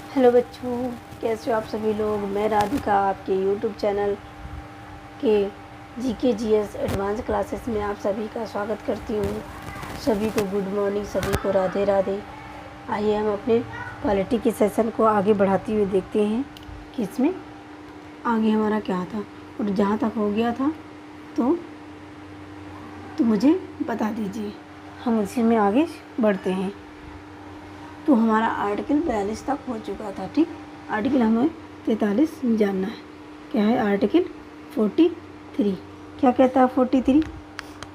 Hello बच्चों, कैसे हो आप सभी लोग। मैं राधिका आपके यूट्यूब चैनल के जीके जीएस एडवांस क्लासेस में आप सभी का स्वागत करती हूँ। सभी को गुड मॉर्निंग, सभी को राधे राधे। आइए हम अपने पॉलिटी के सेशन को आगे बढ़ाते हुए देखते हैं कि इसमें आगे हमारा क्या था और जहाँ तक हो गया था तो मुझे बता दीजिए, हम उसी में आगे बढ़ते हैं। तो हमारा आर्टिकल 42 तक हो चुका था। ठीक, आर्टिकल हमें 43 जानना है। क्या है आर्टिकल 43? क्या कहता है 43?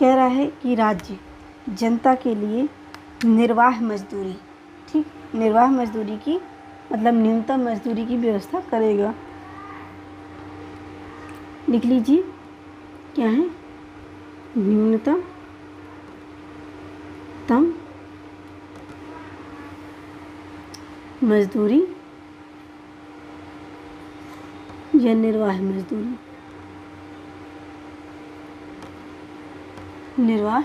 कह रहा है कि राज्य जनता के लिए निर्वाह मजदूरी, ठीक, निर्वाह मजदूरी की मतलब न्यूनतम मजदूरी की व्यवस्था करेगा। लिख लीजिए, क्या है न्यूनतम मजदूरी या निर्वाह मजदूरी, निर्वाह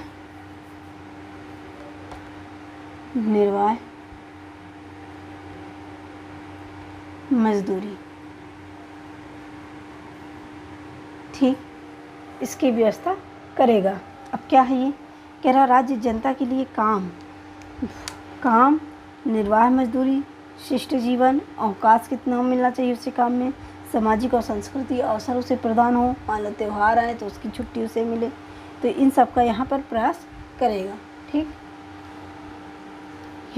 मजदूरी, ठीक, इसकी व्यवस्था करेगा। अब क्या है ये? कह रहा राज्य जनता के लिए काम, निर्वाह मजदूरी, शिष्ट जीवन, अवकाश कितना मिलना चाहिए उसे काम में, सामाजिक और सांस्कृतिक अवसर उसे प्रदान हो, मान लो त्यौहार आए तो उसकी छुट्टी उसे मिले, तो इन सब का यहाँ पर प्रयास करेगा। ठीक,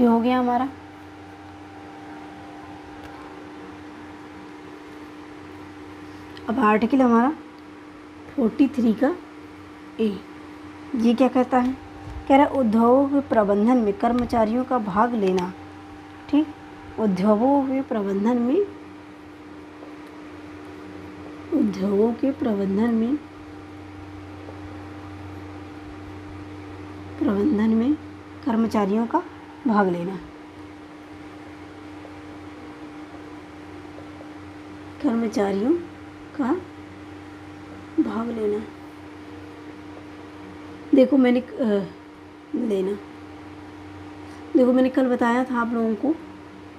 ये हो गया हमारा। अब आर्टिकल हमारा 43 का ए, ये क्या कहता है? कह रहा है उद्योगों के प्रबंधन में कर्मचारियों का भाग लेना। ठीक, उद्योगों के प्रबंधन में कर्मचारियों का भाग लेना, कर्मचारियों का भाग लेना। देखो मैंने कल बताया था आप लोगों को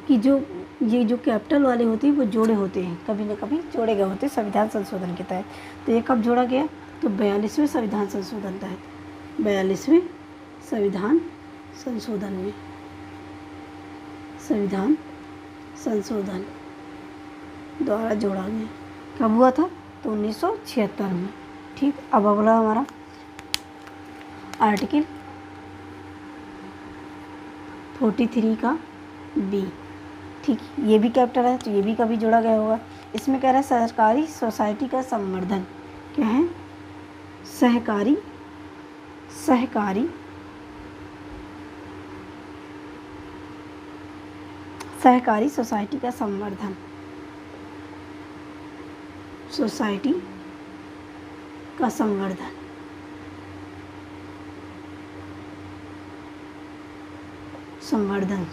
कि ये जो कैपिटल वाले होते हैं वो जोड़े होते हैं, कभी न कभी जोड़े गए होते हैं संविधान संशोधन के तहत। तो ये कब जोड़ा गया? तो 42वें संविधान संशोधन तहत, 42वें संविधान संशोधन द्वारा जोड़ा गया। कब हुआ था? तो 1976 में। ठीक, अब अगला हमारा आर्टिकल 43 का बी। ठीक, ये भी कैपिटल है तो ये भी कभी जोड़ा गया होगा। इसमें कह रहा है सहकारी सोसाइटी का संवर्धन। क्या है? सहकारी सोसाइटी का संवर्धन,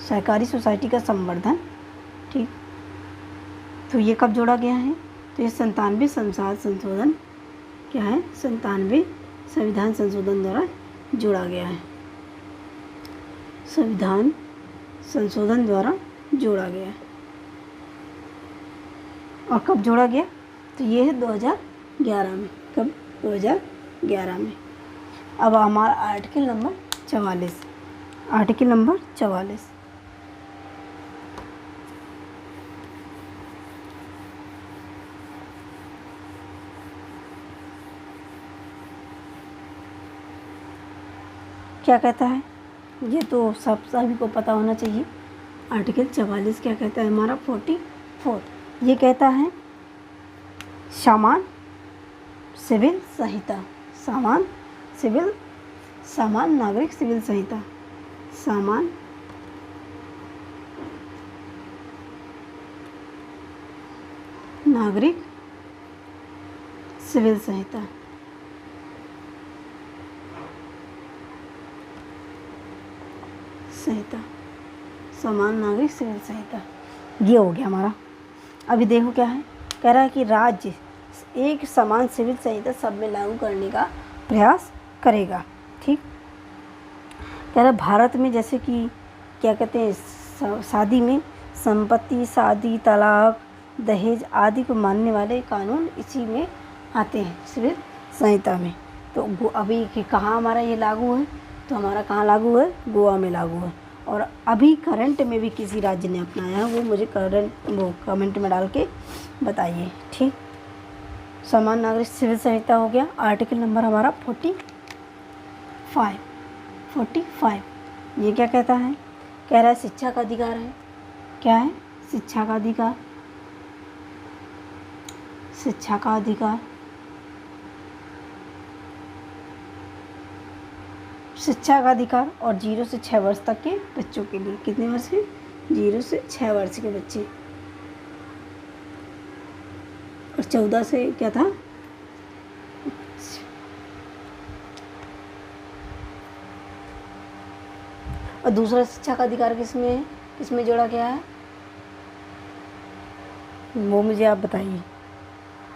सहकारी सोसाइटी का संवर्धन। ठीक, तो ये कब जोड़ा गया है? तो ये 97 संशोधन, क्या है 97 संविधान संशोधन द्वारा जोड़ा गया है, संविधान संशोधन द्वारा जोड़ा गया है। और कब जोड़ा गया? तो ये है 2011 में। कब? 2011 में। अब हमारा आर्टिकल नंबर 44, आर्टिकल नंबर 44। क्या कहता है? ये तो सभी को पता होना चाहिए। आर्टिकल 44 क्या कहता है हमारा? 44 ये कहता है समान सिविल संहिता, समान नागरिक सिविल संहिता, समान नागरिक सिविल संहिता, समान नागरिक सिविल संहिता, ये हो गया हमारा। अभी देखो क्या है? कह रहा है कि राज्य एक समान सिविल संहिता सब में लागू करने का प्रयास करेगा। ठीक, कह रहा भारत में जैसे कि क्या कहते हैं शादी में संपत्ति, शादी, तलाक, दहेज आदि को मानने वाले कानून इसी में आते हैं, सिविल संहिता में। तो अभी कहाँ हमारा ये लागू है, तो हमारा कहाँ लागू है, गोवा में लागू है। और अभी करंट में भी किसी राज्य ने अपनाया है, वो मुझे कमेंट में डाल के बताइए, ठीक। समान नागरिक सिविल संहिता हो गया। आर्टिकल नंबर हमारा 45। ये क्या कहता है, कह रहा है शिक्षा का अधिकार है। क्या है, शिक्षा का अधिकार। शिक्षा का अधिकार, शिक्षा का अधिकार और 0 से 6 वर्ष तक के बच्चों के लिए। कितने वर्ष के, 0 से 6 वर्ष के बच्चे। और 14 से क्या था, और दूसरा शिक्षा का अधिकार किसमें है, किसमें जोड़ा गया है, वो मुझे आप बताइए,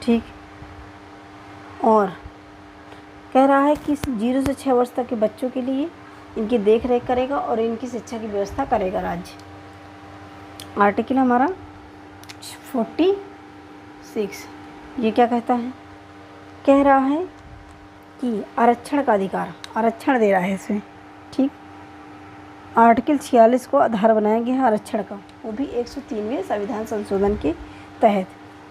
ठीक। और कह रहा है कि 0 से 6 वर्ष तक के बच्चों के लिए इनकी देख रेख करेगा और इनकी शिक्षा की व्यवस्था करेगा राज्य। आर्टिकल हमारा 46, ये क्या कहता है, कह रहा है कि आरक्षण का अधिकार, आरक्षण दे रहा है इसमें, ठीक। आर्टिकल 46 को आधार बनाया गया है आरक्षण का, वो भी 103वें संविधान संशोधन के तहत।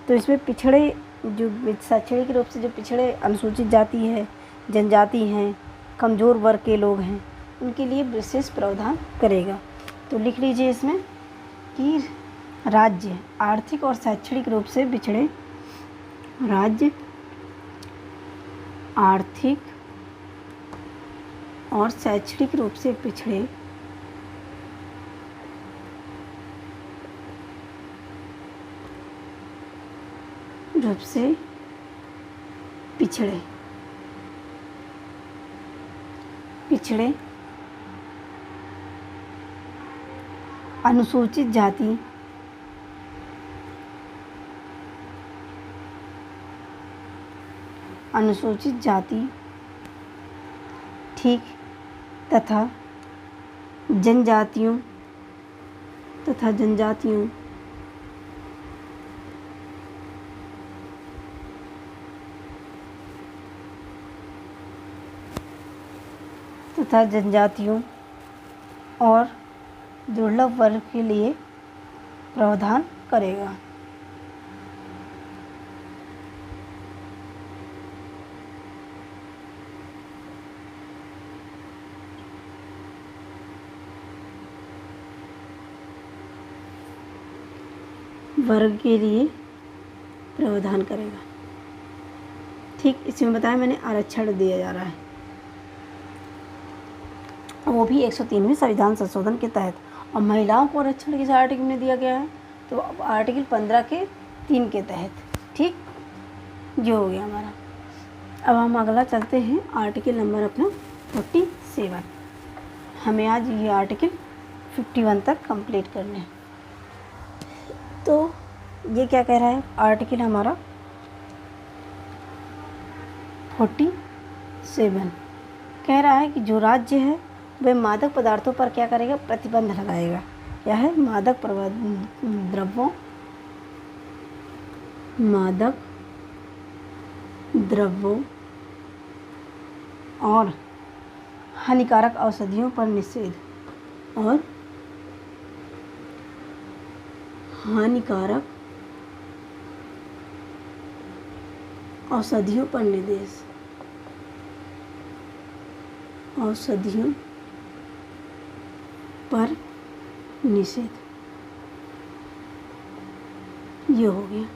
तो इसमें पिछड़े, जो शैक्षणिक रूप से जो पिछड़े अनुसूचित जाति है, जनजाति हैं, कमज़ोर वर्ग के लोग हैं, उनके लिए विशेष प्रावधान करेगा। तो लिख लीजिए इसमें कि राज्य आर्थिक और शैक्षणिक रूप से पिछड़े, राज्य आर्थिक और शैक्षणिक रूप से पिछड़े पिछड़े अनुसूचित जाति, ठीक, तथा जनजातियों और दुर्लभ वर्ग के लिए प्रावधान करेगा। वर्ग के लिए प्रावधान करेगा, ठीक। इसमें बताया मैंने आरक्षण दिया जा रहा है, वो भी 103वें संविधान संशोधन के तहत। और महिलाओं को आरक्षण किस आर्टिकल में दिया गया है, तो आर्टिकल 15 के 3 के तहत, ठीक। जो हो गया हमारा। अब हम अगला चलते हैं, आर्टिकल नंबर अपना 47। हमें आज ये आर्टिकल 51 तक कंप्लीट करने हैं। तो ये क्या कह रहा है, आर्टिकल हमारा 47 कह रहा है कि जो राज्य है वह मादक पदार्थों पर क्या करेगा, प्रतिबंध लगाएगा। क्या है, मादक द्रव्यों और हानिकारक औषधियों पर निषेध, और हानिकारक औषधियों पर निषेध, ये हो गया।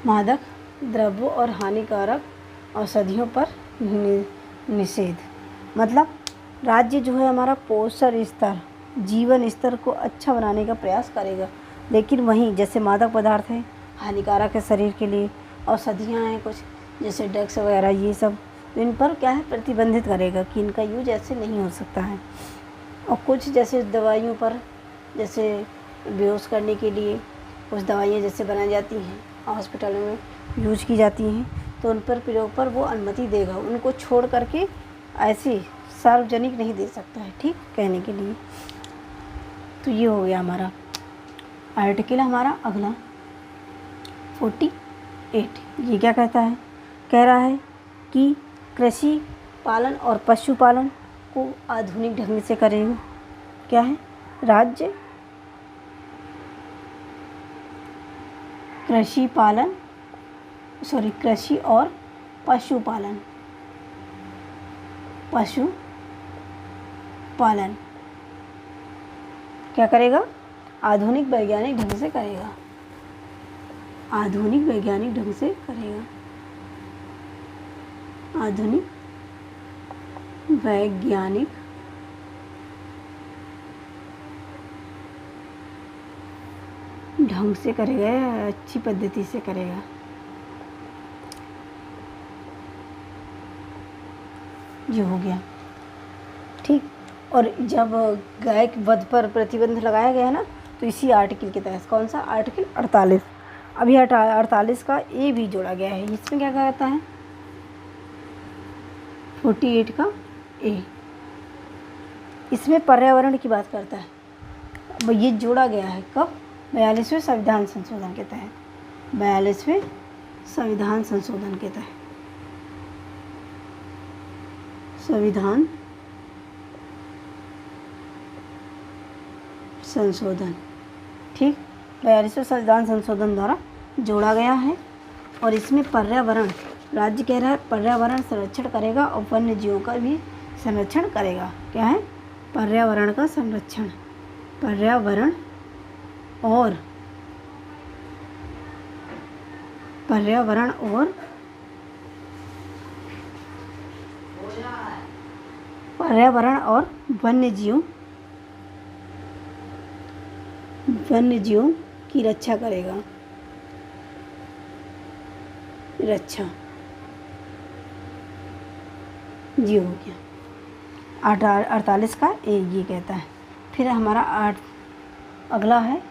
मादक द्रव्यों और हानिकारक औषधियों पर निषेध मतलब राज्य जो है हमारा पोषण स्तर, जीवन स्तर को अच्छा बनाने का प्रयास करेगा, लेकिन वहीं जैसे मादक पदार्थ है हानिकारक है शरीर के लिए, औषधियाँ हैं कुछ जैसे ड्रग्स वगैरह, ये सब इन पर क्या है, प्रतिबंधित करेगा कि इनका यूज ऐसे नहीं हो सकता है। और कुछ जैसे दवाइयों पर, जैसे बेहोश करने के लिए कुछ दवाइयाँ जैसे बनाई जाती हैं, हॉस्पिटलों में यूज की जाती हैं, तो उन पर प्रयोग पर वो अनुमति देगा, उनको छोड़ करके ऐसी सार्वजनिक नहीं दे सकता है, ठीक, कहने के लिए। तो ये हो गया हमारा आर्टिकल हमारा अगला 48, ये क्या कहता है? कह रहा है कि कृषि पालन और पशुपालन को आधुनिक ढंग से करेगा। क्या है? राज्य कृषि और पशुपालन क्या करेगा? आधुनिक वैज्ञानिक ढंग से करेगा। आधुनिक वैज्ञानिक ढंग से करेगा। आधुनिक वैज्ञानिक ढंग से करेगा या अच्छी पद्धति से करेगा। ये हो गया, ठीक। और जब गाय के वध पर प्रतिबंध लगाया गया ना, तो इसी आर्टिकल के तहत, कौन सा? आर्टिकल 48। अभी 48 का ए भी जोड़ा गया है। इसमें क्या कहता है? 48 का ए, इसमें पर्यावरण की बात करता है। अब ये जोड़ा गया है कब? 42वें संविधान संशोधन के तहत। 42वें संविधान संशोधन के तहत। संविधान संशोधन, ठीक। 42वें संविधान संशोधन द्वारा जोड़ा गया है। और इसमें पर्यावरण, राज्य कह रहा है पर्यावरण संरक्षण करेगा और वन्य जीवों का भी संरक्षण करेगा। क्या है? पर्यावरण का संरक्षण। पर्यावरण और वन्य जीवों की रक्षा करेगा। रक्षा जी हो गया। 48 का ए ये कहता है। फिर हमारा अगला है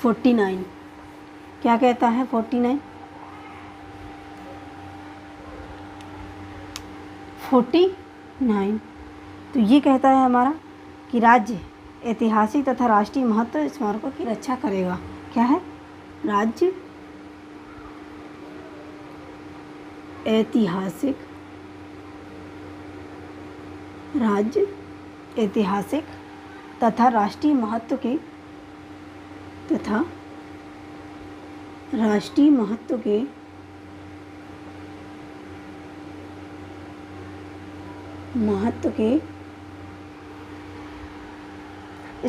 49। क्या कहता है 49? 49 तो ये कहता है हमारा कि राज्य ऐतिहासिक तथा राष्ट्रीय महत्व स्मारकों की रक्षा करेगा। क्या है? राज्य ऐतिहासिक तथा राष्ट्रीय महत्व के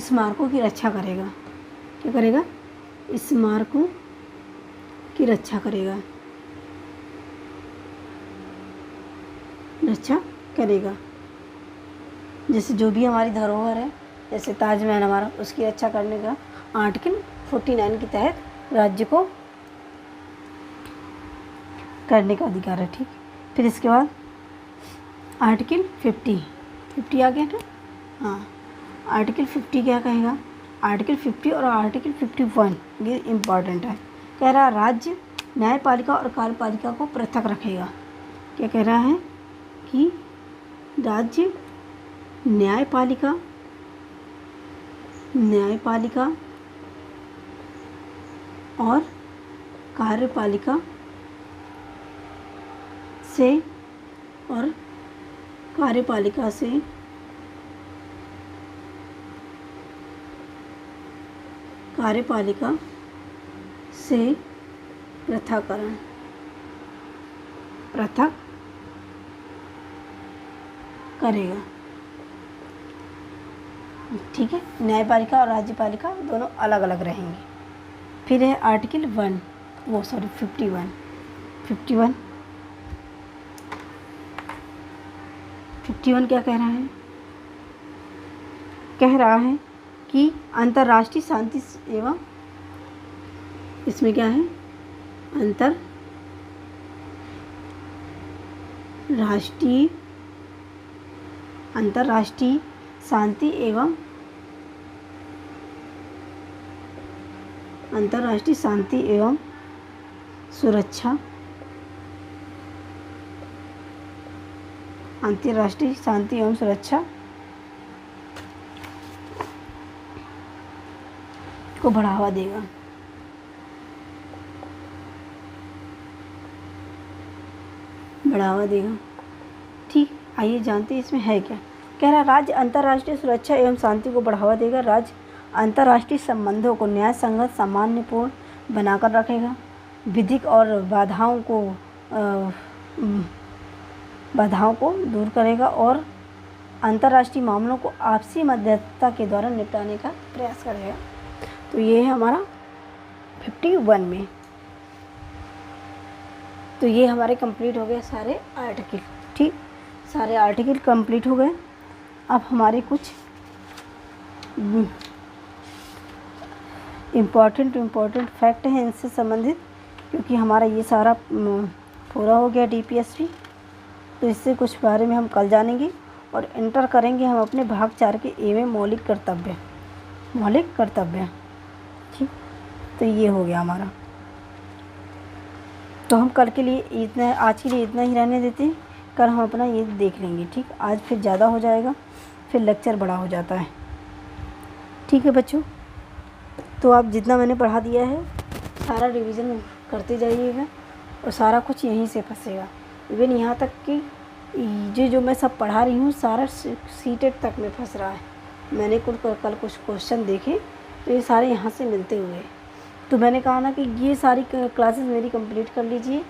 स्मारकों की रक्षा करेगा। क्या करेगा? स्मारकों की रक्षा करेगा। रक्षा करेगा। जैसे जो भी हमारी धरोहर है, जैसे ताजमहल हमारा, उसकी रक्षा करने का आर्टिकल 49 के तहत राज्य को करने का अधिकार है, ठीक। फिर इसके बाद आर्टिकल 50 आ गया ना। हाँ, आर्टिकल 50 क्या कहेगा? आर्टिकल 50 और आर्टिकल 51 ये इम्पॉर्टेंट है। कह रहा है राज्य न्यायपालिका और कार्यपालिका को पृथक रखेगा। क्या कह रहा है? कि राज्य न्यायपालिका और कार्यपालिका से पृथक करेगा, ठीक है। न्यायपालिका और राज्यपालिका दोनों अलग अलग रहेंगे। फिर है आर्टिकल 51 क्या कह रहा है? कह रहा है कि अंतर्राष्ट्रीय शांति एवं, इसमें क्या है? अंतर्राष्ट्रीय शांति एवं सुरक्षा, अंतर्राष्ट्रीय शांति एवं सुरक्षा को बढ़ावा देगा। बढ़ावा देगा। ठीक, आइए जानते हैं इसमें है क्या। कह रहा राज्य अंतर्राष्ट्रीय सुरक्षा एवं शांति को बढ़ावा देगा। राज्य अंतर्राष्ट्रीय संबंधों को न्याय संगत सामंजस्यपूर्ण बनाकर रखेगा। विधिक और बाधाओं को दूर करेगा और अंतर्राष्ट्रीय मामलों को आपसी मध्यस्थता के द्वारा निपटाने का प्रयास करेगा। तो ये है हमारा 51 में। तो ये हमारे कंप्लीट हो गए सारे आर्टिकल। ठीक, सारे आर्टिकल कंप्लीट हो गए। अब हमारे कुछ इम्पॉर्टेंट फैक्ट हैं इनसे संबंधित, क्योंकि हमारा ये सारा पूरा हो गया DPSP। तो इससे कुछ बारे में हम कल जानेंगे और एंटर करेंगे हम अपने भाग 4 के ए में मौलिक कर्तव्य। ठीक, तो ये हो गया हमारा। तो हम कल के लिए इतना, आज के लिए इतना ही रहने देते हैं। कल हम अपना ये देख लेंगे। ठीक, आज फिर ज़्यादा हो जाएगा, फिर लेक्चर बड़ा हो जाता है। ठीक है बच्चों, तो आप जितना मैंने पढ़ा दिया है सारा रिवीजन करते जाइएगा और सारा कुछ यहीं से फंसेगा। इवन यहाँ तक कि जो मैं सब पढ़ा रही हूँ सारा सीटेट तक में फंस रहा है। मैंने कल कुछ क्वेश्चन देखे तो ये सारे यहाँ से मिलते हुए। तो मैंने कहा ना कि ये सारी क्लासेस मेरी कंप्लीट कर लीजिए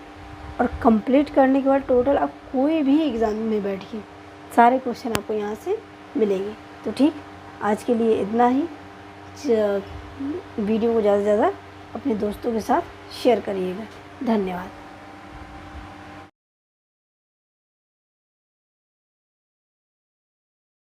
और कंप्लीट करने के बाद टोटल आप कोई भी एग्ज़ाम में बैठिए, सारे क्वेश्चन आपको यहाँ से मिलेंगे। तो ठीक, आज के लिए इतना ही। वीडियो को ज़्यादा से ज़्यादा अपने दोस्तों के साथ शेयर करिएगा। धन्यवाद।